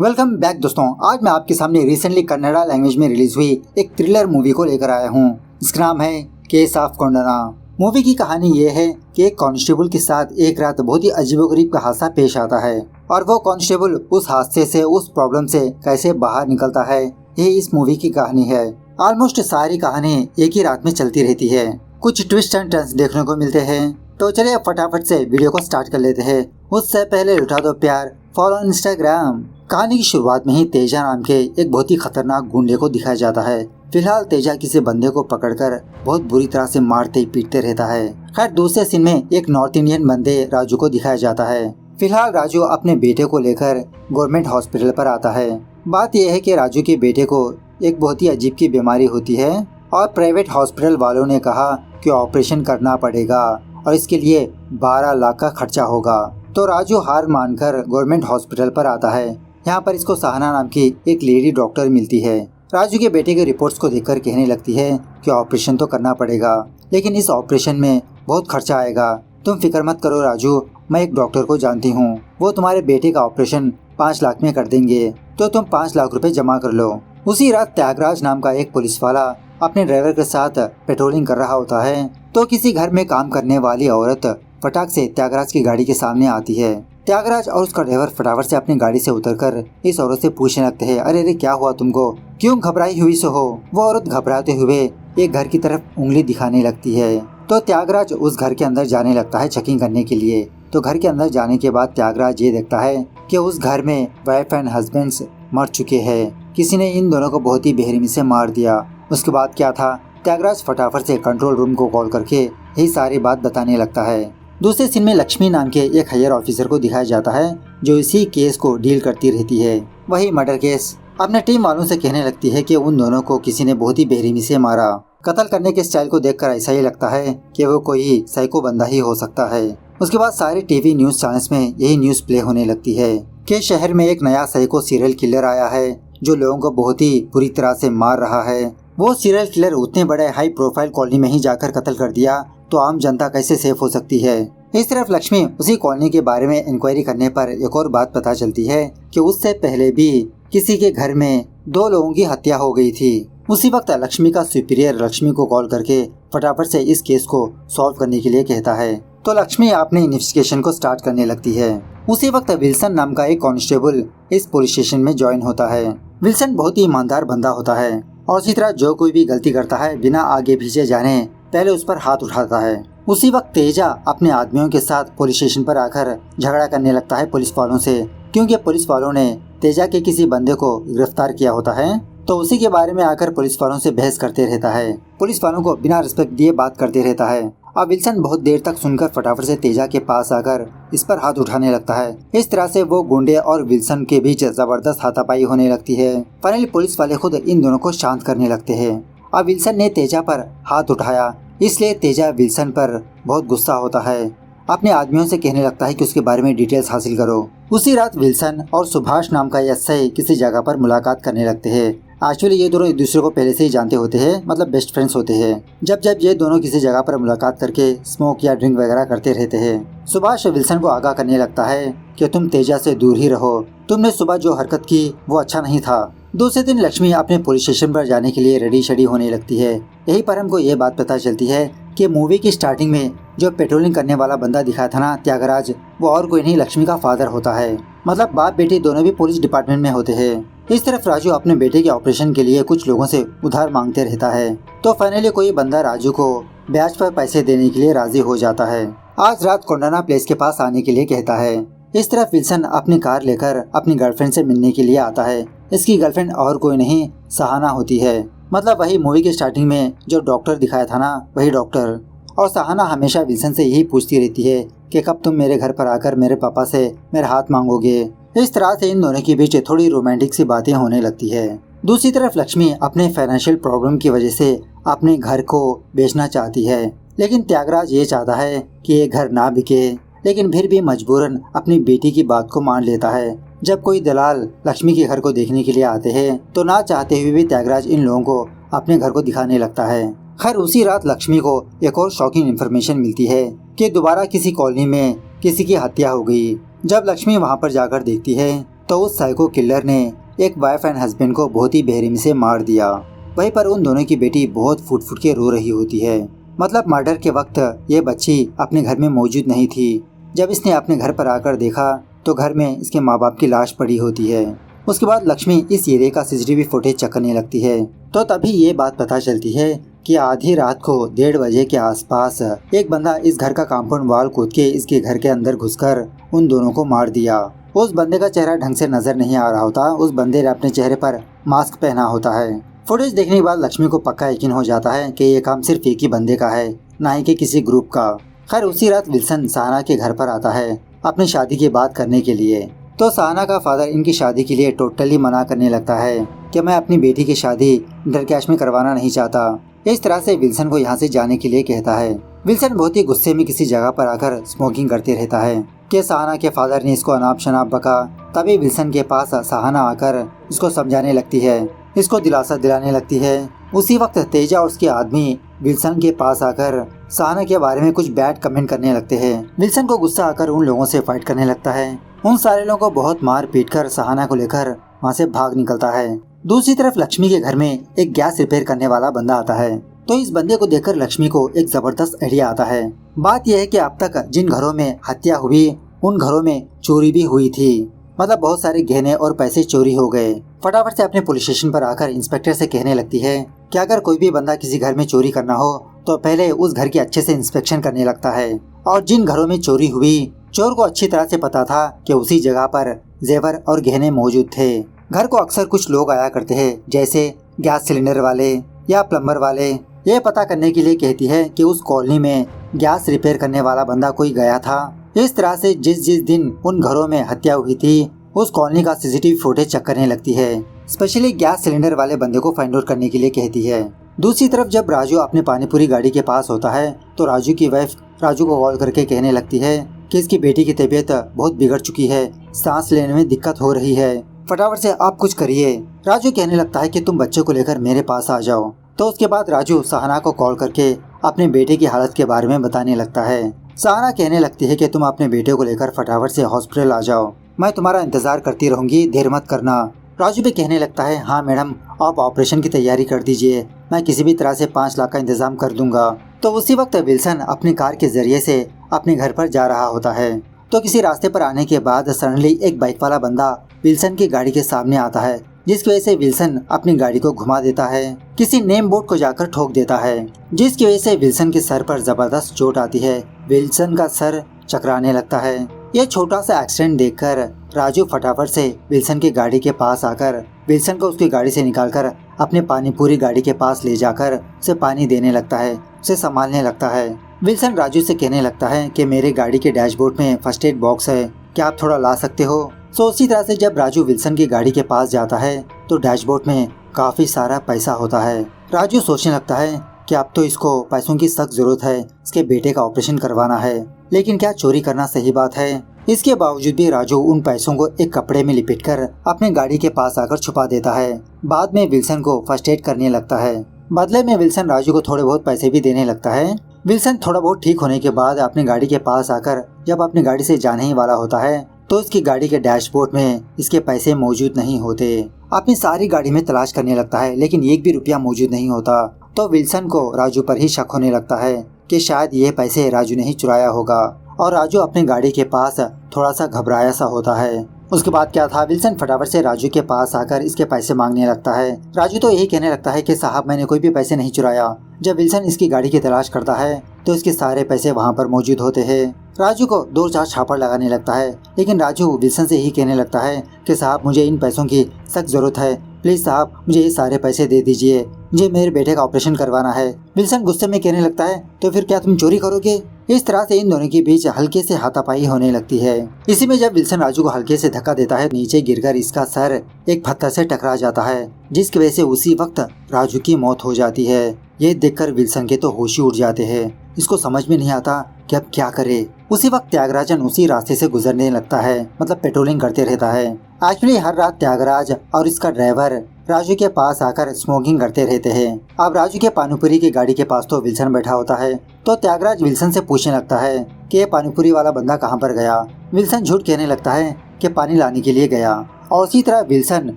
Welcome back दोस्तों। आज मैं आपके सामने रिसेंटली कन्नड़ा लैंग्वेज में रिलीज हुई एक थ्रिलर मूवी को लेकर आया हूँ। इसका नाम है केस ऑफ कोंडाना। मूवी की कहानी ये है कि एक कांस्टेबल के साथ एक रात बहुत ही अजीबोगरीब का हादसा पेश आता है और वो कांस्टेबल उस हादसे से, उस प्रॉब्लम से कैसे बाहर निकलता है, ये इस मूवी की कहानी है। ऑलमोस्ट सारी कहानी एक ही रात में चलती रहती है। कुछ ट्विस्ट एंड टर्न्स देखने को मिलते हैं। तो चलिए फटाफट से वीडियो को स्टार्ट कर लेते हैं। उससे पहले उठा दो प्यार, फॉलो ऑन इंस्टाग्राम। कहानी की शुरुआत में ही तेजा नाम के एक बहुत ही खतरनाक गुंडे को दिखाया जाता है। फिलहाल तेजा किसी बंदे को पकड़कर बहुत बुरी तरह से मारते पीटते रहता है। खैर दूसरे सीन में एक नॉर्थ इंडियन बंदे राजू को दिखाया जाता है। फिलहाल राजू अपने बेटे को लेकर गवर्नमेंट हॉस्पिटल पर आता है। बात यह है कि राजू के बेटे को एक बहुत ही अजीब की बीमारी होती है और प्राइवेट हॉस्पिटल वालों ने कहा कि ऑपरेशन करना पड़ेगा और इसके लिए 12 लाख का खर्चा होगा। तो राजू हार मानकर गवर्नमेंट हॉस्पिटल पर आता है। यहाँ पर इसको सहाना नाम की एक लेडी डॉक्टर मिलती है। राजू के बेटे के रिपोर्ट्स को देखकर कहने लगती है कि ऑपरेशन तो करना पड़ेगा, लेकिन इस ऑपरेशन में बहुत खर्चा आएगा। तुम फिक्र मत करो राजू, मैं एक डॉक्टर को जानती हूँ, वो तुम्हारे बेटे का ऑपरेशन 5 लाख में कर देंगे, तो तुम 5 लाख रुपए जमा कर लो। उसी रात त्यागराज नाम का एक पुलिस वाला अपने ड्राइवर के साथ पेट्रोलिंग कर रहा होता है तो किसी घर में काम करने वाली औरत फटाक से त्यागराज की गाड़ी के सामने आती है। त्यागराज और उसका ड्राइवर फटाफट से अपनी गाड़ी से उतरकर इस औरत से पूछने लगते हैं, अरे अरे क्या हुआ तुमको, क्यों घबराई हुई सो हो। वो औरत घबराते हुए एक घर की तरफ उंगली दिखाने लगती है। तो त्यागराज उस घर के अंदर जाने लगता है चेकिंग करने के लिए। तो घर के अंदर जाने के बाद त्यागराज ये देखता है कि उस घर में वाइफ एंड हस्बैंड मर चुके हैं। किसी ने इन दोनों को बहुत ही बेरहमी से मार दिया। उसके बाद क्या था, त्यागराज फटाफट से कंट्रोल रूम को कॉल करके यही सारी बात बताने लगता है। दूसरे सीन में लक्ष्मी नाम के एक हायर ऑफिसर को दिखाया जाता है जो इसी केस को डील करती रहती है, वही मर्डर केस। अपने टीम वालों से कहने लगती है कि उन दोनों को किसी ने बहुत ही बेरहमी से मारा। कत्ल करने के स्टाइल को देखकर ऐसा ही लगता है कि वो कोई साइको बंदा ही हो सकता है। उसके बाद सारे टीवी न्यूज चैनल्स में यही न्यूज प्ले होने लगती है कि शहर में एक नया साइको सीरियल किलर आया है जो लोगों को बहुत ही बुरी तरह से मार रहा है। वो सीरियल किलर उतने बड़े हाई प्रोफाइल कॉलोनी में ही जाकर कत्ल कर दिया तो आम जनता कैसे सेफ हो सकती है। इस तरफ लक्ष्मी उसी कॉलोनी के बारे में इंक्वायरी करने पर एक और बात पता चलती है कि उससे पहले भी किसी के घर में 2 लोगों की हत्या हो गई थी। उसी वक्त लक्ष्मी का सुपीरियर लक्ष्मी को कॉल करके फटाफट से इस केस को सॉल्व करने के लिए कहता है। तो लक्ष्मी अपने इन्वेस्टिगेशन को स्टार्ट करने लगती है। उसी वक्त विल्सन नाम का एक कांस्टेबल इस पुलिस स्टेशन में ज्वाइन होता है। विल्सन बहुत ही ईमानदार बंदा होता है और इसी तरह जो कोई भी गलती करता है बिना आगे पीछे जाने पहले उस पर हाथ उठाता है। उसी वक्त तेजा अपने आदमियों के साथ पुलिस स्टेशन पर आकर झगड़ा करने लगता है पुलिस वालों से, क्योंकि पुलिस वालों ने तेजा के किसी बंदे को गिरफ्तार किया होता है। तो उसी के बारे में आकर पुलिस वालों से बहस करते रहता है, पुलिस वालों को बिना रिस्पेक्ट दिए बात करते रहता है। अब विल्सन बहुत देर तक सुनकर फटाफट से तेजा के पास आकर इस पर हाथ उठाने लगता है। इस तरह से वो गुंडे और विल्सन के बीच जबरदस्त हाथापाई होने लगती है। फाइनली पुलिस वाले खुद इन दोनों को शांत करने लगते हैं। अब विल्सन ने तेजा पर हाथ उठाया, इसलिए तेजा विल्सन पर बहुत गुस्सा होता है। अपने आदमियों से कहने लगता है कि उसके बारे में डिटेल्स हासिल करो। उसी रात विल्सन और सुभाष नाम का एसआई किसी जगह पर मुलाकात करने लगते हैं। एक्चुअली ये दोनों एक दूसरे को पहले से ही जानते होते हैं, मतलब बेस्ट फ्रेंड्स होते हैं। जब ये दोनों किसी जगह पर मुलाकात करके स्मोक या ड्रिंक वगैरह करते रहते हैं। सुभाष विल्सन को आगाह करने लगता है कि तुम तेजा से दूर ही रहो, तुमने सुबह जो हरकत की वो अच्छा नहीं था। दूसरे दिन लक्ष्मी अपने पुलिस स्टेशन पर जाने के लिए रेडी शेडी होने लगती है। यही पर हमको ये बात पता चलती है कि मूवी की स्टार्टिंग में जो पेट्रोलिंग करने वाला बंदा दिखाया था ना त्यागराज, वो और कोई नहीं लक्ष्मी का फादर होता है। मतलब बाप बेटे दोनों भी पुलिस डिपार्टमेंट में होते हैं। इस तरफ राजू अपने बेटे के ऑपरेशन के लिए कुछ लोगों से उधार मांगते रहता है। तो फाइनली कोई बंदा राजू को ब्याज पर पैसे देने के लिए राजी हो जाता है। आज रात कोंडाना प्लेस के पास आने के लिए कहता है। इस तरफ विल्सन अपनी कार लेकर अपनी गर्लफ्रेंड से मिलने के लिए आता है। इसकी गर्लफ्रेंड और कोई नहीं सहाना होती है, मतलब वही मूवी के स्टार्टिंग में जो डॉक्टर दिखाया था ना, वही डॉक्टर। और सहाना हमेशा विल्सन से यही पूछती रहती है कि कब तुम मेरे घर पर आकर मेरे पापा से मेरा हाथ मांगोगे। इस तरह से इन दोनों के बीच थोड़ी रोमांटिक सी बातें होने लगती है। दूसरी तरफ लक्ष्मी अपने फाइनेंशियल प्रॉब्लम की वजह से अपने घर को बेचना चाहती है, लेकिन त्यागराज ये चाहता है कि ये घर ना बिके, लेकिन फिर भी मजबूरन अपनी बेटी की बात को मान लेता है। जब कोई दलाल लक्ष्मी के घर को देखने के लिए आते हैं तो ना चाहते हुए भी त्यागराज इन लोगों को अपने घर को दिखाने लगता है। खैर उसी रात लक्ष्मी को एक और शॉकिंग इन्फॉर्मेशन मिलती है कि दोबारा किसी कॉलोनी में किसी की हत्या हो गई। जब लक्ष्मी वहां पर जाकर देखती है तो उस साइको किलर ने एक वाइफ एंड हस्बैंड को बहुत ही बेरहमी से मार दिया। वहीं पर उन दोनों की बेटी बहुत फुट फुट के रो रही होती है। मतलब मर्डर के वक्त ये बच्ची अपने घर में मौजूद नहीं थी। जब इसने अपने घर पर आकर देखा तो घर में इसके माँ बाप की लाश पड़ी होती है। उसके बाद लक्ष्मी इस एरिया का सीसीटीवी फुटेज चेक करने लगती है तो तभी ये बात पता चलती है कि आधी रात को 1:30 बजे के आसपास एक बंदा इस घर का कंपाउंड वॉल कूद के इसके घर के अंदर घुसकर उन दोनों को मार दिया। उस बंदे का चेहरा ढंग से नजर नहीं आ रहा होता। उस बंदे ने अपने चेहरे पर मास्क पहना होता है। फुटेज देखने के बाद लक्ष्मी को पक्का यकीन हो जाता है कि ये काम सिर्फ एक ही बंदे का है, ना ही कि किसी ग्रुप का। खैर उसी रात विल्सन सहाना के घर पर आता है अपनी शादी की बात करने के लिए। तो सहाना का फादर इनकी शादी के लिए टोटली मना करने लगता है कि मैं अपनी बेटी की शादी इंटरकैश में करवाना नहीं चाहता। इस तरह से विल्सन को यहाँ से जाने के लिए कहता है। विल्सन बहुत ही गुस्से में किसी जगह पर आकर स्मोकिंग करते रहता है कि सहाना के फादर ने इसको अनाप शनाप बका। तभी विल्सन के पास सहाना आकर इसको समझाने लगती है, इसको दिलासा दिलाने लगती है। उसी वक्त तेजा और उसके आदमी विल्सन के पास आकर सहाना के बारे में कुछ बैड कमेंट करने लगते हैं। विल्सन को गुस्सा आकर उन लोगों से फाइट करने लगता है। उन सारे लोगों को बहुत मार पीट कर सहाना को लेकर वहाँ से भाग निकलता है। दूसरी तरफ लक्ष्मी के घर में एक गैस रिपेयर करने वाला बंदा आता है। तो इस बंदे को देखकर लक्ष्मी को एक जबरदस्त आइडिया आता है। बात यह है कि अब तक जिन घरों में हत्या हुई उन घरों में चोरी भी हुई थी। मतलब बहुत सारे गहने और पैसे चोरी हो गए। फटाफट से अपने पुलिस स्टेशन पर आकर इंस्पेक्टर से कहने लगती है कि अगर कोई भी बंदा किसी घर में चोरी करना हो तो पहले उस घर की अच्छे से इंस्पेक्शन करने लगता है। और जिन घरों में चोरी हुई चोर को अच्छी तरह से पता था कि उसी जगह पर जेवर और गहने मौजूद थे। घर को अक्सर कुछ लोग आया करते हैं, जैसे गैस सिलेंडर वाले या प्लम्बर वाले। ये पता करने के लिए कहती है कि उस कॉलोनी में गैस रिपेयर करने वाला बंदा कोई गया था। इस तरह से जिस जिस दिन उन घरों में हत्या हुई थी उस कॉलोनी का सीसीटीवी फुटेज चेक करने लगती है। स्पेशली गैस सिलेंडर वाले बंदे को फाइंड आउट करने के लिए कहती है। दूसरी तरफ जब राजू अपने पानीपुरी गाड़ी के पास होता है तो राजू की वाइफ राजू को कॉल करके कहने लगती है कि इसकी बेटी की तबीयत बहुत बिगड़ चुकी है, सांस लेने में दिक्कत हो रही है, फटाफट से आप कुछ करिए। राजू कहने लगता है कि तुम बच्चे को लेकर मेरे पास आ जाओ। तो उसके बाद राजू सहाना को कॉल करके अपने बेटे की हालत के बारे में बताने लगता है। सहाना कहने लगती है कि तुम अपने बेटे को लेकर फटाफट से हॉस्पिटल आ जाओ, मैं तुम्हारा इंतजार करती रहूंगी, देर मत करना। राजू भी कहने लगता है हाँ मैडम, आप ऑपरेशन की तैयारी कर दीजिए, मैं किसी भी तरह से 5 लाख का इंतजाम कर दूंगा। तो उसी वक्त विल्सन अपनी कार के जरिए से अपने घर पर जा रहा होता है। तो किसी रास्ते पर आने के बाद सडनली एक बाइक वाला बंदा विल्सन की गाड़ी के सामने आता है, जिसकी वजह से विल्सन अपनी गाड़ी को घुमा देता है, किसी नेम बोर्ड को जाकर ठोक देता है, जिसकी वजह से विल्सन के सर पर जबरदस्त चोट आती है। विल्सन का सर चकराने लगता है। ये छोटा सा एक्सीडेंट देखकर राजू फटाफट से विल्सन की गाड़ी के पास आकर विल्सन को उसकी गाड़ी से निकालकर अपने पानीपुरी गाड़ी के पास ले जाकर उसे पानी देने लगता है, उसे संभालने लगता है। विल्सन राजू से कहने लगता है कि मेरे गाड़ी के डैशबोर्ड में फर्स्ट एड बॉक्स है, क्या आप थोड़ा ला सकते हो। सो उसी तरह से जब राजू विल्सन की गाड़ी के पास जाता है तो डैशबोर्ड में काफी सारा पैसा होता है। राजू सोचने लगता है कि अब तो इसको पैसों की सख्त जरूरत है, इसके बेटे का ऑपरेशन करवाना है, लेकिन क्या चोरी करना सही बात है। इसके बावजूद भी राजू उन पैसों को एक कपड़े में लिपटकर अपने गाड़ी के पास आकर छुपा देता है। बाद में विल्सन को फर्स्ट एड करने लगता है। बदले में विल्सन राजू को थोड़े बहुत पैसे भी देने लगता है। विल्सन थोड़ा बहुत ठीक होने के बाद अपनी गाड़ी के पास आकर जब अपनी गाड़ी से जाने ही वाला होता है तो इसकी गाड़ी के डैशबोर्ड में इसके पैसे मौजूद नहीं होते। अपनी सारी गाड़ी में तलाश करने लगता है, लेकिन एक भी रुपया मौजूद नहीं होता। तो विल्सन को राजू पर ही शक होने लगता है कि शायद ये पैसे राजू ने ही चुराया होगा, और राजू अपनी गाड़ी के पास थोड़ा सा घबराया सा होता है। उसके बाद क्या था, विल्सन फटाफट से राजू के पास आकर इसके पैसे मांगने लगता है। राजू तो यही कहने लगता है कि साहब मैंने कोई भी पैसे नहीं चुराया। जब विल्सन इसकी गाड़ी की तलाश करता है तो इसके सारे पैसे वहाँ पर मौजूद होते हैं। राजू को 2-4 छापड़ लगाने लगता है, लेकिन राजू विल्सन से ही कहने लगता है कि साहब मुझे इन पैसों की सख्त जरूरत है, प्लीज साहब मुझे ये सारे पैसे दे दीजिए, मुझे मेरे बेटे का ऑपरेशन करवाना है। विल्सन गुस्से में कहने लगता है तो फिर क्या तुम चोरी करोगे। इस तरह से इन दोनों के बीच हल्के से हाथापाई होने लगती है। इसी में जब विल्सन राजू को हल्के से धक्का देता है, नीचे गिरकर इसका सर एक पत्थर से टकरा जाता है, जिसकी वजह से उसी वक्त राजू की मौत हो जाती है। ये देखकर विल्सन के तो होश ही उड़ जाते हैं। इसको समझ में नहीं आता कि अब क्या करे। उसी वक्त त्यागराजन उसी रास्ते से गुजरने लगता है, मतलब पेट्रोलिंग करते रहता है। एक्चुअली हर रात त्यागराज और इसका ड्राइवर राजू के पास आकर स्मोकिंग करते रहते हैं। अब राजू के पानीपुरी की गाड़ी के पास तो विल्सन बैठा होता है। तो त्यागराज विल्सन से पूछने लगता है कि ये पानीपुरी वाला बंदा कहाँ पर गया। विल्सन झूठ कहने लगता है कि पानी लाने के लिए गया। और उसी तरह विल्सन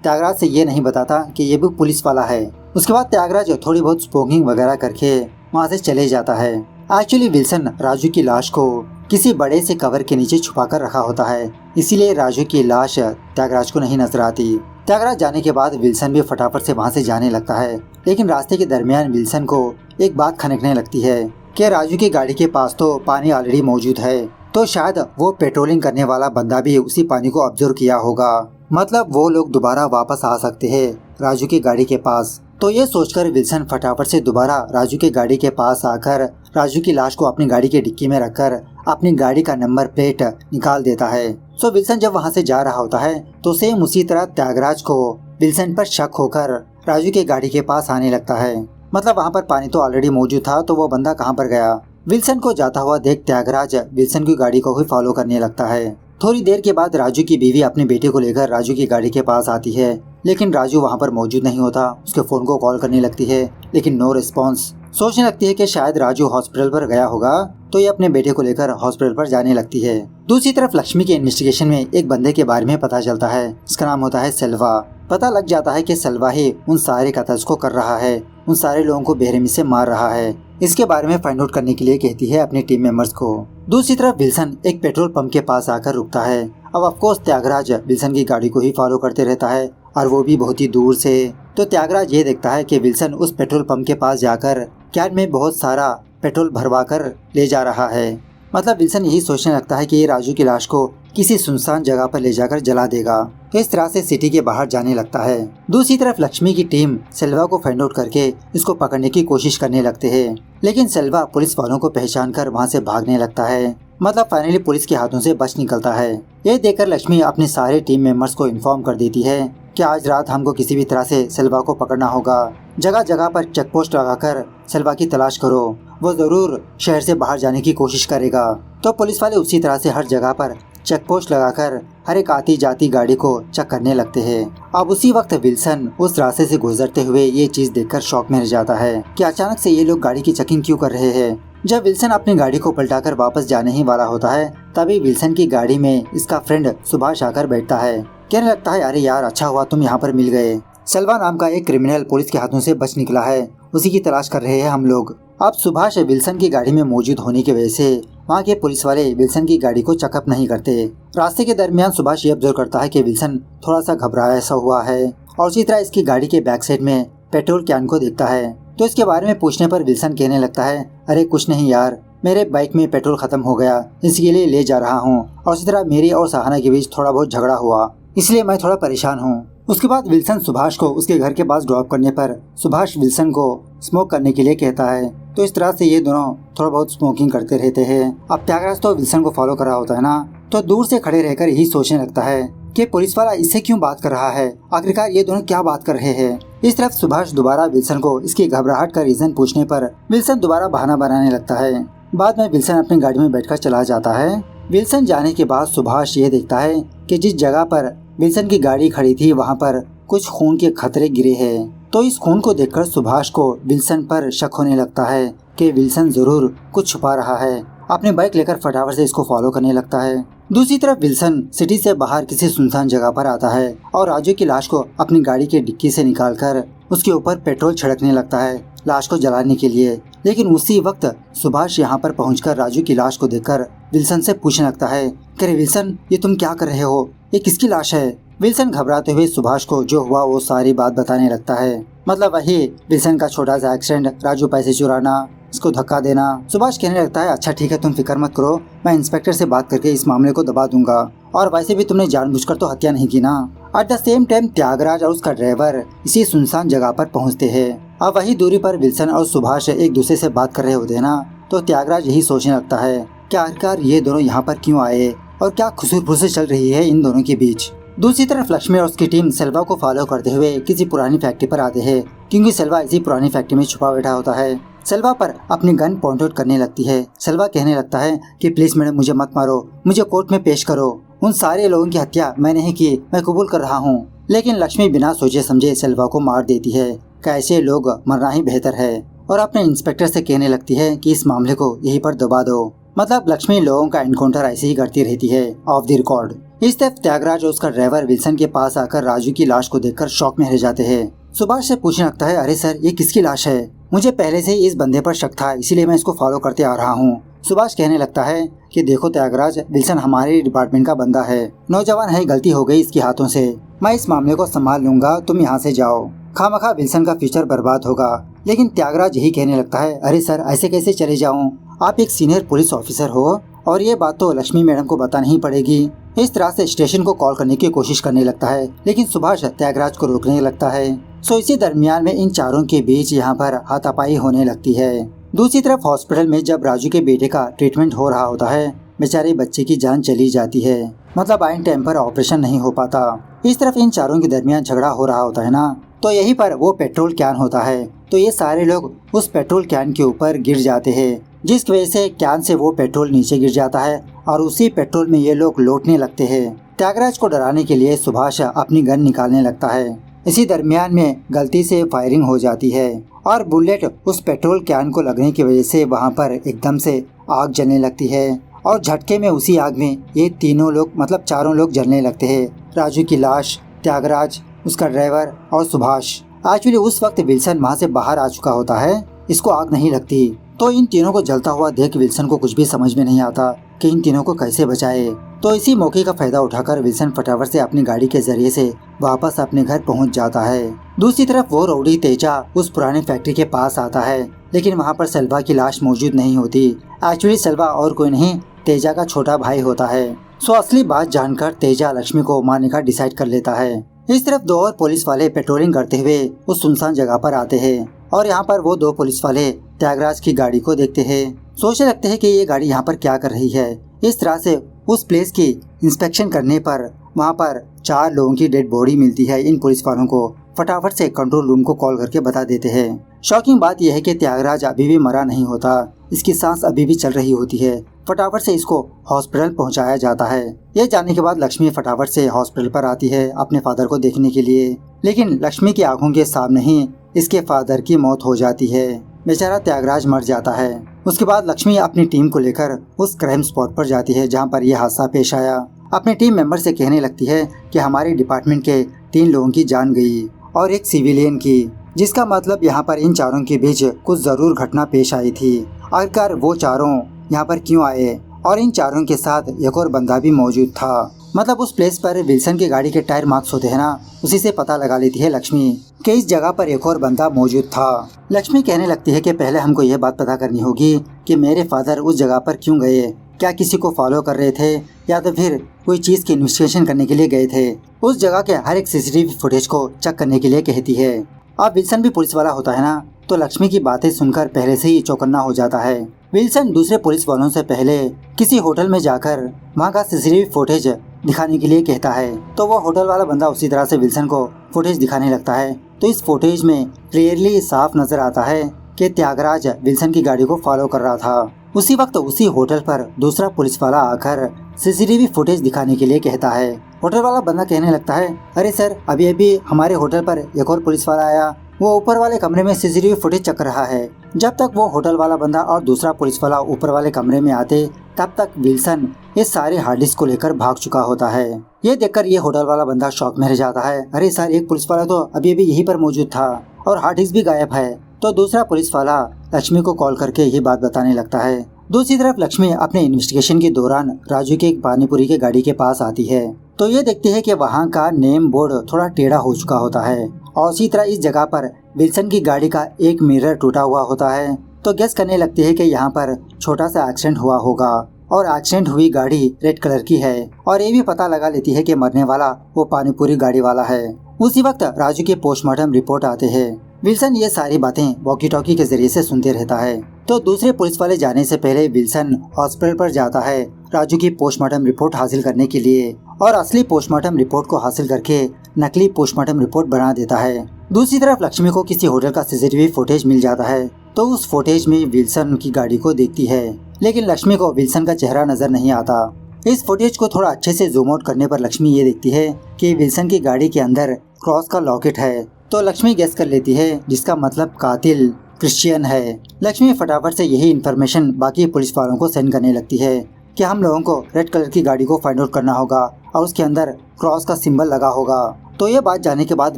त्यागराज से ये नहीं बताता कि ये भी पुलिस वाला है। उसके बाद त्यागराज थोड़ी बहुत स्मोकिंग वगैरह करके वहाँ से चले जाता है। एक्चुअली विल्सन राजू की लाश को किसी बड़े से कवर के नीचे छुपा कर रखा होता है, इसीलिए राजू की लाश त्यागराज को नहीं नजर आती। त्यागराज जाने के बाद विल्सन भी फटाफट से वहाँ से जाने लगता है, लेकिन रास्ते के दरमियान विल्सन को एक बात खनकने लगती है कि राजू की गाड़ी के पास तो पानी ऑलरेडी मौजूद है, तो शायद वो पेट्रोलिंग करने वाला बंदा भी उसी पानी को ऑब्जर्व किया होगा। मतलब वो लोग दोबारा वापस आ सकते हैं राजू की गाड़ी के पास। तो ये सोचकर विल्सन फटाफट से दोबारा राजू की गाड़ी के पास आकर राजू की लाश को अपनी गाड़ी की डिक्की में रखकर अपनी गाड़ी का नंबर प्लेट निकाल देता है। सो विल्सन जब वहाँ से जा रहा होता है तो सेम उसी तरह त्यागराज को विल्सन पर शक होकर राजू की गाड़ी के पास आने लगता है। मतलब वहाँ पर पानी तो ऑलरेडी मौजूद था, तो वो बंदा कहाँ पर गया। विल्सन को जाता हुआ देख त्यागराज विल्सन की गाड़ी को ही फॉलो करने लगता है। थोड़ी देर के बाद राजू की बीवी अपने बेटे को लेकर राजू की गाड़ी के पास आती है, लेकिन राजू वहाँ पर मौजूद नहीं होता। उसके फोन को कॉल करने लगती है, लेकिन नो रिस्पॉन्स। सोचने लगती है कि शायद राजू हॉस्पिटल पर गया होगा, तो ये अपने बेटे को लेकर हॉस्पिटल पर जाने लगती है। दूसरी तरफ लक्ष्मी के इन्वेस्टिगेशन में एक बंदे के बारे में पता चलता है। इसका नाम होता है सेल्वा। पता लग जाता है कि सेल्वा ही उन सारे कत्ल को कर रहा है, उन सारे लोगों को बेरहमी से मार रहा है। इसके बारे में फाइंड आउट करने के लिए कहती है अपने टीम मेंबर्स को। दूसरी तरफ विल्सन एक पेट्रोल पंप के पास आकर रुकता है। अब ऑफकोर्स त्यागराज विल्सन की गाड़ी को ही फॉलो करते रहता है, और वो भी बहुत ही दूर से। तो त्यागराज ये देखता है कि विल्सन उस पेट्रोल पंप के पास जाकर कैन में बहुत सारा पेट्रोल भरवा कर ले जा रहा है। मतलब विल्सन यही सोचने लगता है कि ये राजू की लाश को किसी सुनसान जगह पर ले जाकर जला देगा। इस तरह से सिटी के बाहर जाने लगता है। दूसरी तरफ लक्ष्मी की टीम सेल्वा को फाइंड आउट करके इसको पकड़ने की कोशिश करने लगते हैं, लेकिन सेल्वा पुलिस वालों को पहचान कर वहाँ से भागने लगता है। मतलब फाइनली पुलिस के हाथों से बच निकलता है। ये देखकर लक्ष्मी अपने सारे टीम मेंबर्स को इन्फॉर्म कर देती है कि आज रात हमको किसी भी तरह से सेल्वा को पकड़ना होगा। जगह जगह पर चेक पोस्ट लगाकर सेल्वा की तलाश करो, वो जरूर शहर से बाहर जाने की कोशिश करेगा। तो पुलिस वाले उसी तरह से हर जगह पर चेक पोस्ट लगाकर हर एक आती जाती गाड़ी को चेक करने लगते हैं। अब उसी वक्त विल्सन उस रास्ते से गुजरते हुए ये चीज देखकर शॉक में रह जाता है कि अचानक से ये लोग गाड़ी की चेकिंग क्यों कर रहे हैं। जब विल्सन अपनी गाड़ी को पलटाकर वापस जाने ही वाला होता है, तभी विल्सन की गाड़ी में इसका फ्रेंड सुभाष आकर बैठता है। कहने लगता है, अरे यार अच्छा हुआ तुम यहाँ पर मिल गए। सेल्वा नाम का एक क्रिमिनल पुलिस के हाथों से बच निकला है, उसी की तलाश कर रहे हैं हम लोग। अब सुभाष विल्सन की गाड़ी में मौजूद होने की वजह से वहाँ के पुलिस वाले विल्सन की गाड़ी को चेकअप नहीं करते। रास्ते के दरमियान सुभाष ये ऑब्जर्व करता है कि विल्सन थोड़ा सा घबराया सा हुआ है, और उसी तरह इसकी गाड़ी के बैक साइड में पेट्रोल कैन को देखता है। तो इसके बारे में पूछने पर विल्सन कहने लगता है, अरे कुछ नहीं यार, मेरे बाइक में पेट्रोल खत्म हो गया, इसके लिए ले जा रहा हूँ। और उसी तरह मेरी और सहाना के बीच थोड़ा बहुत झगड़ा हुआ, इसलिए मैं थोड़ा परेशान हूँ। उसके बाद विल्सन सुभाष को उसके घर के पास ड्रॉप करने पर सुभाष विल्सन को स्मोक करने के लिए कहता है। तो इस तरह से ये दोनों थोड़ा बहुत स्मोकिंग करते रहते हैं। अब त्यागराज तो विल्सन को फॉलो कर रहा होता है ना, तो दूर से खड़े रहकर यही सोचने लगता है कि पुलिस वाला इससे क्यों बात कर रहा है, आखिरकार ये दोनों क्या बात कर रहे हैं। इस तरफ सुभाष दोबारा विल्सन को इसकी घबराहट का रीजन पूछने पर विल्सन दोबारा बहाना बनाने लगता है। बाद में विल्सन अपनी गाड़ी में बैठकर चला जाता है। विल्सन जाने के बाद सुभाष ये देखता है कि जिस जगह पर विल्सन की गाड़ी खड़ी थी वहाँ पर कुछ खून के खतरे गिरे हैं। तो इस खून को देखकर सुभाष को विल्सन पर शक होने लगता है कि विल्सन जरूर कुछ छुपा रहा है। अपने बाइक लेकर फटाफट से इसको फॉलो करने लगता है। दूसरी तरफ विल्सन सिटी से बाहर किसी सुनसान जगह पर आता है और राजू की लाश को अपनी गाड़ी के डिक्की से निकालकर उसके ऊपर पेट्रोल छिड़कने लगता है लाश को जलाने के लिए। लेकिन उसी वक्त सुभाष यहाँ पर पहुंचकर राजू की लाश को देखकर विल्सन से पूछने लगता है कि विल्सन ये तुम क्या कर रहे हो, ये किसकी लाश है। विल्सन घबराते हुए सुभाष को जो हुआ वो सारी बात बताने लगता है। मतलब वही विल्सन का छोटा सा एक्सीडेंट, राजू पैसे चुराना, इसको धक्का देना। सुभाष कहने लगता है, अच्छा ठीक है तुम फिक्र मत करो, मैं इंस्पेक्टर से बात करके इस मामले को दबा दूंगा, और वैसे भी तुमने जानबूझकर तो हत्या नहीं की ना। At the same time Tyagaraj और उसका ड्राइवर इसी सुनसान जगह पर पहुंचते हैं। अब वही दूरी पर विल्सन और सुभाष एक दूसरे से बात कर रहे होते हैं ना, तो त्यागराज यही सोचने लगता है कि आखिरकार ये दोनों यहाँ पर क्यों आए और क्या खुसर-फुसर चल रही है इन दोनों के बीच। दूसरी तरफ लक्ष्मी और उसकी टीम सेल्वा को फॉलो करते हुए किसी पुरानी फैक्ट्री पर आते हैं, क्योंकि सेल्वा इसी पुरानी फैक्ट्री में छुपा बैठा होता है। सेल्वा पर अपनी गन पॉइंट आउट करने लगती है। सेल्वा कहने लगता है कि प्लीज मैडम मुझे मत मारो, मुझे कोर्ट में पेश करो, उन सारे लोगों की हत्या मैं नहीं की, मैं कबूल कर रहा हूँ। लेकिन लक्ष्मी बिना सोचे समझे सेल्वा को मार देती है कि ऐसे लोग मरना ही बेहतर है, और अपने इंस्पेक्टर से कहने लगती है कि इस मामले को यहीं पर दबा दो। मतलब लक्ष्मी लोगों का एनकाउंटर ऐसे ही करती रहती है ऑफ द रिकॉर्ड। इस तरफ त्यागराज और उसका ड्राइवर विल्सन के पास आकर राजू की लाश को देखकर शॉक में रह जाते हैं। सुभाष से पूछने लगता है, अरे सर, ये किसकी लाश है? मुझे पहले से ही इस बंदे पर शक था, इसीलिए मैं इसको फॉलो करते आ रहा हूँ। सुभाष कहने लगता है कि देखो त्यागराज, विल्सन हमारे डिपार्टमेंट का बंदा है, नौजवान है, गलती हो गई इसके हाथों से, मैं इस मामले को संभाल लूंगा, तुम यहाँ से जाओ, खामखा विल्सन का फ्यूचर बर्बाद होगा। लेकिन त्यागराज यही कहने लगता है, अरे सर, ऐसे कैसे चले जाऊँ, आप एक सीनियर पुलिस ऑफिसर हो और ये बात तो लक्ष्मी मैडम को बतानी ही पड़ेगी। इस तरह से स्टेशन को कॉल करने की कोशिश करने लगता है, लेकिन सुभाष त्यागराज को रोकने लगता है। सो इसी दरमियान में इन चारों के बीच यहाँ पर हाथापाई होने लगती है। दूसरी तरफ हॉस्पिटल में जब राजू के बेटे का ट्रीटमेंट हो रहा होता है, बेचारे बच्चे की जान चली जाती है, मतलब आइन टाइम पर ऑपरेशन नहीं हो पाता। इस तरफ इन चारों के दरमियान झगड़ा हो रहा होता है ना, तो यहीं पर वो पेट्रोल कैन होता है, तो ये सारे लोग उस पेट्रोल कैन के ऊपर गिर जाते हैं, जिस वजह से कैन से वो पेट्रोल नीचे गिर जाता है और उसी पेट्रोल में ये लोग लौटने लगते हैं। त्यागराज को डराने के लिए सुभाष अपनी गन निकालने लगता है। इसी दरमियान में गलती से फायरिंग हो जाती है और बुलेट उस पेट्रोल कैन को लगने की वजह से वहाँ पर एकदम से आग जलने लगती है और झटके में उसी आग में ये तीनों लोग, मतलब चारों लोग जलने लगते हैं। राजू की लाश, त्यागराज, उसका ड्राइवर और सुभाष। एक्चुअली उस वक्त विल्सन वहाँ से बाहर आ चुका होता है, इसको आग नहीं लगती, तो इन तीनों को जलता हुआ देख विल्सन को कुछ भी समझ में नहीं आता कि इन तीनों को कैसे बचाए। तो इसी मौके का फायदा उठाकर विल्सन फटाफट से अपनी गाड़ी के जरिए से वापस अपने घर पहुंच जाता है। दूसरी तरफ वो रौडी तेजा उस पुराने फैक्ट्री के पास आता है, लेकिन वहां पर सलवा की लाश मौजूद नहीं होती। एक्चुअली सलवा और कोई नहीं, तेजा का छोटा भाई होता है। सो असली बात जानकर तेजा लक्ष्मी को मारने का डिसाइड कर लेता है। इस तरफ दो और पुलिस वाले पेट्रोलिंग करते हुए उस सुनसान जगह पर आते हैं और यहाँ पर वो दो पुलिस वाले त्यागराज की गाड़ी को देखते हैं। सोचने लगते हैं कि ये गाड़ी यहाँ पर क्या कर रही है। इस तरह से उस प्लेस की इंस्पेक्शन करने पर वहाँ पर 4 लोगों की डेड बॉडी मिलती है। इन पुलिस वालों को फटाफट से कंट्रोल रूम को कॉल करके बता देते हैं। शॉकिंग बात यह है कि त्यागराज अभी भी मरा नहीं होता, इसकी सांस अभी भी चल रही होती है। फटाफट से इसको हॉस्पिटल पहुंचाया जाता है। ये जानने के बाद लक्ष्मी फटाफट से हॉस्पिटल पर आती है अपने फादर को देखने के लिए, लेकिन लक्ष्मी की आंखों के सामने ही इसके फादर की मौत हो जाती है। बेचारा त्यागराज मर जाता है। उसके बाद लक्ष्मी अपनी टीम को लेकर उस क्राइम स्पॉट पर जाती है जहाँ पर यह हादसा पेश आया। अपने टीम मेंबर से कहने लगती है कि हमारे डिपार्टमेंट के 3 लोगों की जान गई और एक सिविलियन की, जिसका मतलब यहाँ पर इन चारों के बीच कुछ जरूर घटना पेश आई थी। आखिरकार वो चारों यहाँ पर क्यों आए और इन चारों के साथ एक और बंदा भी मौजूद था। मतलब उस प्लेस पर विल्सन की गाड़ी के टायर मार्क्स होते हैं ना, उसी से पता लगा लेती है लक्ष्मी कि इस जगह पर एक और बंदा मौजूद था। लक्ष्मी कहने लगती है कि पहले हमको यह बात पता करनी होगी कि मेरे फादर उस जगह पर क्यों गए, क्या किसी को फॉलो कर रहे थे या तो फिर कोई चीज की इन्वेस्टिगेशन करने के लिए गए थे। उस जगह के हर एक सीसीटीवी फुटेज को चेक करने के लिए कहती है। अब विल्सन भी पुलिस वाला होता है ना, तो लक्ष्मी की बातें सुनकर पहले से ही चौकन्ना हो जाता है। विल्सन दूसरे पुलिस वालों से पहले किसी होटल में जाकर वहाँ का सीसीटीवी फुटेज दिखाने के लिए कहता है, तो वो होटल वाला बंदा उसी तरह से विल्सन को फुटेज दिखाने लगता है। तो इस फुटेज में क्लियरली साफ नजर आता है कि त्यागराज विल्सन की गाड़ी को फॉलो कर रहा था। उसी वक्त उसी होटल पर दूसरा पुलिस वाला आकर सीसीटीवी फुटेज दिखाने के लिए कहता है। होटल वाला बंदा कहने लगता है, अरे सर, अभी अभी हमारे होटल पर एक और पुलिस वाला आया, वो ऊपर वाले कमरे में सीसीटीवी फुटेज चेक कर रहा है। जब तक वो होटल वाला बंदा और दूसरा पुलिस वाला ऊपर वाले कमरे में आते, तब तक विल्सन ये सारे हार्ड डिस्क को लेकर भाग चुका होता है। ये देखकर ये होटल वाला बंदा शॉक में रह जाता है। अरे सर, एक पुलिस वाला तो अभी अभी यहीं पर मौजूद था और हार्ड डिस्क भी गायब है। तो दूसरा पुलिस वाला लक्ष्मी को कॉल करके ये बात बताने लगता है। दूसरी तरफ लक्ष्मी अपने इन्वेस्टिगेशन के दौरान राजू के एक पानीपुरी के गाड़ी के पास आती है, तो ये देखती है कि वहाँ का नेम बोर्ड थोड़ा टेढ़ा हो चुका होता है और इसी तरह इस जगह पर विल्सन की गाड़ी का एक मिरर टूटा हुआ होता है। तो गेस करने लगती है कि यहाँ पर छोटा सा एक्सीडेंट हुआ होगा और एक्सीडेंट हुई गाड़ी रेड कलर की है और ये भी पता लगा लेती है कि मरने वाला वो पानीपुरी गाड़ी वाला है। उसी वक्त राजू के पोस्टमार्टम रिपोर्ट आते हैं। विल्सन ये सारी बातें वॉकी टॉकी के जरिए से सुनते रहता है। तो दूसरे पुलिस वाले जाने से पहले विल्सन हॉस्पिटल पर जाता है राजू की पोस्टमार्टम रिपोर्ट हासिल करने के लिए और असली पोस्टमार्टम रिपोर्ट को हासिल करके नकली पोस्टमार्टम रिपोर्ट बना देता है। दूसरी तरफ लक्ष्मी को किसी होटल का सीसीटीवी फुटेज मिल जाता है, तो उस फुटेज में विल्सन की गाड़ी को देखती है, लेकिन लक्ष्मी को विल्सन का चेहरा नजर नहीं आता। इस फुटेज को थोड़ा अच्छे से जूम आउट करने पर लक्ष्मी ये देखती है कि विल्सन की गाड़ी के अंदर क्रॉस का लॉकेट है। तो लक्ष्मी गेस कर लेती है, जिसका मतलब कातिल क्रिश्चियन है। लक्ष्मी फटाफट से यही इन्फॉर्मेशन बाकी पुलिस वालों को सेंड करने लगती है। कि हम लोगों को रेड कलर की गाड़ी को फाइंड आउट करना होगा और उसके अंदर क्रॉस का सिंबल लगा होगा। तो ये बात जानने के बाद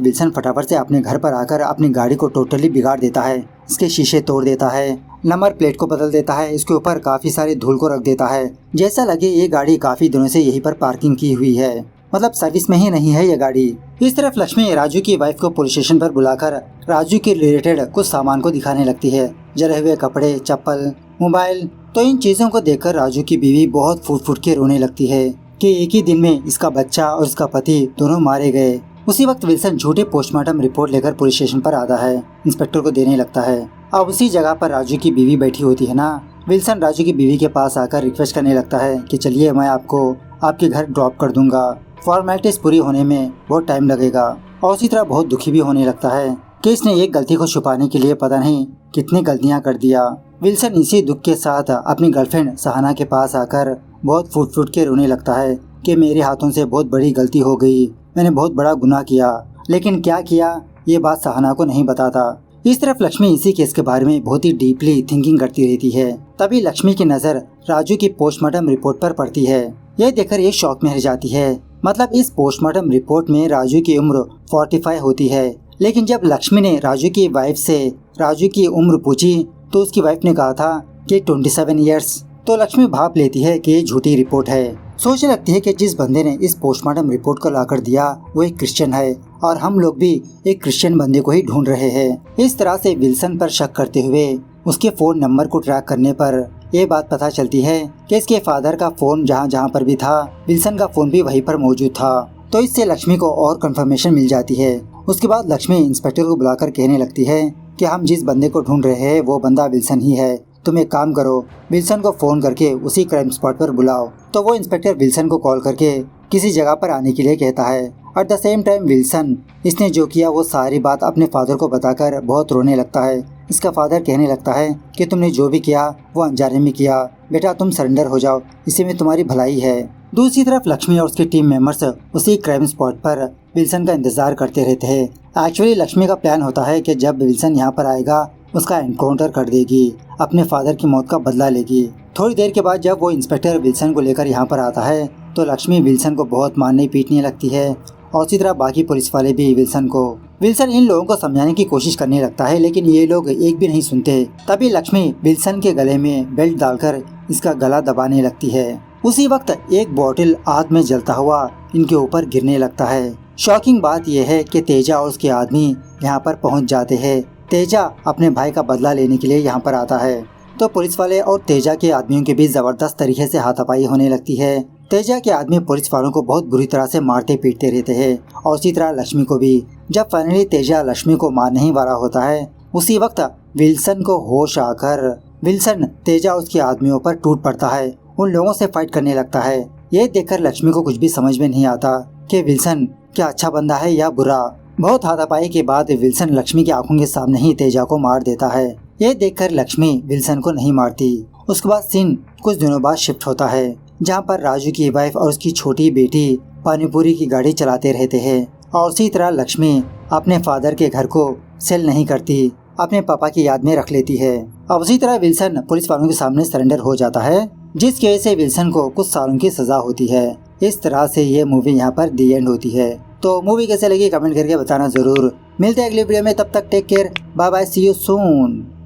विल्सन फटाफट से अपने घर पर आकर अपनी गाड़ी को टोटली बिगाड़ देता है। इसके शीशे तोड़ देता है, नंबर प्लेट को बदल देता है, इसके ऊपर काफी सारी धूल को रख देता है, जैसा लगे ये गाड़ी काफी दिनों से यहीं पर पार्किंग की हुई है, मतलब सर्विस में ही नहीं है ये गाड़ी। इस तरफ लक्ष्मी राजू की वाइफ को पुलिस स्टेशन पर बुलाकर राजू के रिलेटेड कुछ सामान को दिखाने लगती है, जले हुए कपड़े, चप्पल, मोबाइल। तो इन चीजों को देखकर राजू की बीवी बहुत फूट फूट के रोने लगती है कि एक ही दिन में इसका बच्चा और इसका पति दोनों मारे गए। उसी वक्त विल्सन झूठे पोस्टमार्टम रिपोर्ट लेकर पुलिस स्टेशन पर आता है, इंस्पेक्टर को देने लगता है। अब उसी जगह पर राजू की बीवी बैठी होती है ना। विल्सन राजू की बीवी के पास आकर रिक्वेस्ट करने लगता है कि चलिए मैं आपको आपके घर ड्रॉप कर दूंगा, फॉर्मेलिटीज पूरी होने में बहुत टाइम लगेगा। और उसी तरह बहुत दुखी भी होने लगता है कि इसने एक गलती को छुपाने के लिए पता नहीं कितनी गलतियां कर दिया। विल्सन इसी दुख के साथ अपनी गर्लफ्रेंड सहाना के पास आकर बहुत फूट फूट के रोने लगता है कि मेरे हाथों से बहुत बड़ी गलती हो गई, मैंने बहुत बड़ा गुनाह किया, लेकिन क्या किया ये बात सहाना को नहीं बताता। इस तरफ लक्ष्मी इसी केस के बारे में बहुत ही डीपली थिंकिंग करती रहती है। तभी लक्ष्मी की नजर राजू की पोस्टमार्टम रिपोर्ट पर पड़ती है। यह देखकर ये शॉक में रह जाती है, मतलब इस पोस्टमार्टम रिपोर्ट में राजू की उम्र 45 होती है। लेकिन जब लक्ष्मी ने राजू की वाइफ से राजू की उम्र पूछी तो उसकी वाइफ ने कहा था कि 27 ईयर्स। तो लक्ष्मी भाप लेती है कि ये झूठी रिपोर्ट है। सोचने लगती है कि जिस बंदे ने इस पोस्टमार्टम रिपोर्ट को लाकर दिया वो एक क्रिश्चियन है और हम लोग भी एक क्रिश्चियन बंदे को ही ढूंढ रहे हैं। इस तरह से विल्सन पर शक करते हुए उसके फोन नंबर को ट्रैक करने पर ये बात पता चलती है कि इसके फादर का फोन जहाँ जहाँ पर भी था, विल्सन का फोन भी वहीं पर मौजूद था। तो इससे लक्ष्मी को और कंफर्मेशन मिल जाती है। उसके बाद लक्ष्मी इंस्पेक्टर को बुलाकर कहने लगती है कि हम जिस बंदे को ढूंढ रहे हैं वो बंदा विल्सन ही है, तुम एक काम करो, विल्सन को फोन करके उसी क्राइम स्पॉट पर बुलाओ। तो वो इंस्पेक्टर विल्सन को कॉल करके किसी जगह पर आने के लिए कहता है। Eight the same time Wilson इसने जो किया वो सारी बात अपने फादर को बताकर बहुत रोने लगता है। इसका फादर कहने लगता है कि तुमने जो भी किया वो अनजाने में किया, बेटा तुम सरेंडर हो जाओ, इसी में तुम्हारी भलाई है। दूसरी तरफ लक्ष्मी और उसके टीम मेंबर्स उसी क्राइम स्पॉट पर विल्सन का इंतजार करते रहते हैं। एक्चुअली लक्ष्मी का प्लान होता है कि जब विल्सन यहाँ पर आएगा उसका एनकाउंटर कर देगी, अपने फादर की मौत का बदला लेगी। थोड़ी देर के बाद जब वो इंस्पेक्टर विल्सन को लेकर यहाँ पर आता है तो लक्ष्मी विल्सन को बहुत मारने पीटने लगती है और उसी तरह बाकी पुलिस वाले भी विल्सन को। विल्सन इन लोगों को समझाने की कोशिश करने लगता है लेकिन ये लोग एक भी नहीं सुनते। तभी लक्ष्मी विल्सन के गले में बेल्ट डालकर इसका गला दबाने लगती है। उसी वक्त एक बॉटल आग में जलता हुआ इनके ऊपर गिरने लगता है। शॉकिंग बात यह है कि तेजा और उसके आदमी यहाँ पर पहुँच जाते हैं। तेजा अपने भाई का बदला लेने के लिए यहाँ पर आता है तो पुलिस वाले और तेजा के आदमियों के बीच जबरदस्त तरीके से हाथापाई होने लगती है। तेजा के आदमी पुलिस वालों को बहुत बुरी तरह से मारते पीटते रहते हैं और उसी तरह लक्ष्मी को भी। जब फाइनली तेजा लक्ष्मी को मारने ही वाला होता है उसी वक्त विल्सन को होश आकर विल्सन तेजा और उसके आदमियों पर टूट पड़ता है, उन लोगों से फाइट करने लगता है। ये देखकर लक्ष्मी को कुछ भी समझ में नहीं आता कि विल्सन क्या अच्छा बंदा है या बुरा। बहुत हाथापाई के बाद विल्सन लक्ष्मी की आंखों के सामने ही तेजा को मार देता है। ये देखकर लक्ष्मी विल्सन को नहीं मारती। उसके बाद सीन कुछ दिनों बाद शिफ्ट होता है जहाँ पर राजू की वाइफ और उसकी छोटी बेटी पानीपुरी की गाड़ी चलाते रहते हैं और उसी तरह लक्ष्मी अपने फादर के घर को सेल नहीं करती, अपने पापा की याद में रख लेती है। अब उसी तरह विल्सन पुलिस वालों के सामने सरेंडर हो जाता है जिसकी वजह से विल्सन को कुछ सालों की सजा होती है। इस तरह से ये मूवी यहाँ पर दी एंड होती है। तो मूवी कैसे लगी कमेंट करके बताना जरूर। मिलते हैं अगली वीडियो में, तब तक take care, bye bye, see you soon.